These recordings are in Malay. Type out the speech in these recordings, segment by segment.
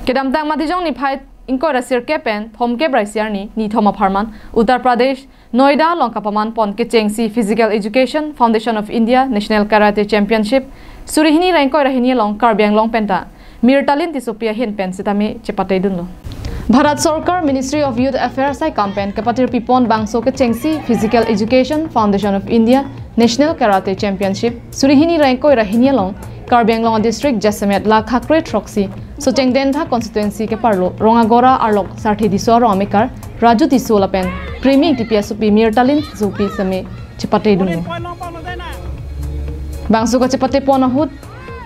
Kedam tang matijong ni phai inko rasir kepen thom ke braisiar ni thoma pharman Uttar Pradesh Noida longkapaman pon Kechengsi Physical Foundation of India National Karate Championship surihini rainko rahini long karbiang long penta Mirtalin Tissopi Ser pen sitame chepatei dunlo Bharat Sarkar Ministry of Youth Affairs ai campaign kapatir pipon bangso Kechengsi Physical Education Foundation of India National Karate Championship surihini rainko rahini long Karbiang Long District Jasamet La Khakre Troxy so Chengden tha constituency ke parlo Rongagora Arlok Sarthi Diso Romikar Raju Diso Lapen Premi TPSP Mirtalin Tissopi Ser chepatei dun Bangso ka chepatei pon hut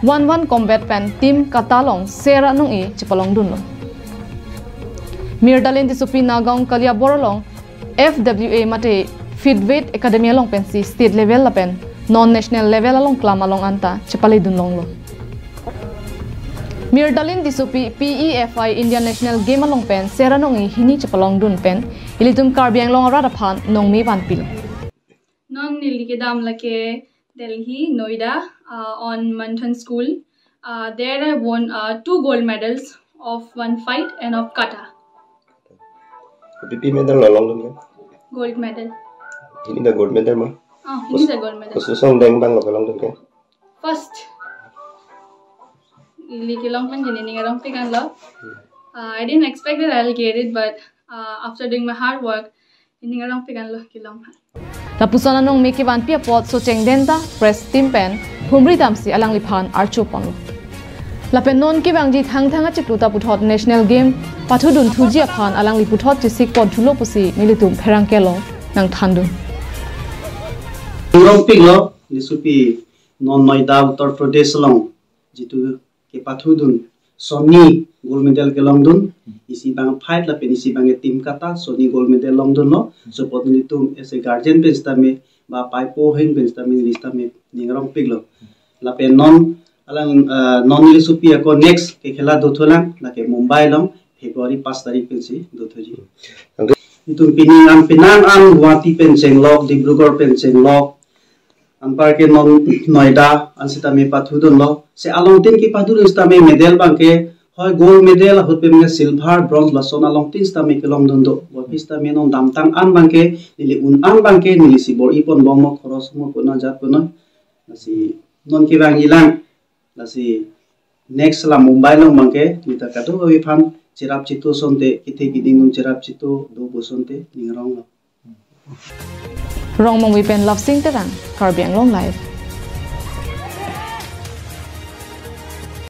1-1 combat pen team katalong Ser anong chepalong dun Mirtalin Tissopi Nagaung Kalia Borolong FWA mate Feedweight Academy long pen si state level lapen non-national level along klama long anta chepalei dun long lo Mirtalin Tissopi PEFI India National Game along pen Ser anong hini chepalong dun pen ilitum karbiang long radaphan nong me panpil nong nilikidam lake Delhi Noida on Manthan school there I won 2 gold medals of 1 fight and of kata PP medal along dun gold medal ini the gold medal ma ini the gold medal so song deng bang along dun ke first Likilong pen jeni ngarong pikan lo I didn't expect that I'll get it but after doing my hard work ini ngarong pikan lo kilong Lapusan anong meki ban pia pot so Chengden ta press team pen humri tamsi alang liphan archu pon lapen non ki bangji thang chikluta puthot national game pathudun thujia phan alang li puthot chisik pon thulo pusi militum pherang kelong nang thandun ngarong pik lo Tissopi non Noida Uttar Pradesh long jitu ke pathudun Sony gold medal ke long dun isi bang fight la pen isi bang team kata Sony gold medal long dun lo so potni tum as a guardian pensta me ba paipo hen pensta me lista me ningrong pik lo la pen non alang non Tissopi ko next ke khela do tholang la ke Mumbai long February 5 tarik pensi do thoji itum pinang an Guwahati pen chenglok Dibrugarh pen chenglok Ampar ke non Noida ansita me pathudun lo se along tin ki pathudun sta me medal bang ke hoy gold medal hot pe me silver bronze la sona long tin sta me kelong dun do bopista me non damtang an bang ke nili un an bang ke nili si bor ipon bong mo khoros mo kona jat kono si non ki bang ilang la si next la Mumbai long bang ke nita ka do wi pham chirap chitu sonte kithe giding nun chirap chitu do bosonte ningrong lo Rong mong we pen love sing terang karbiang long life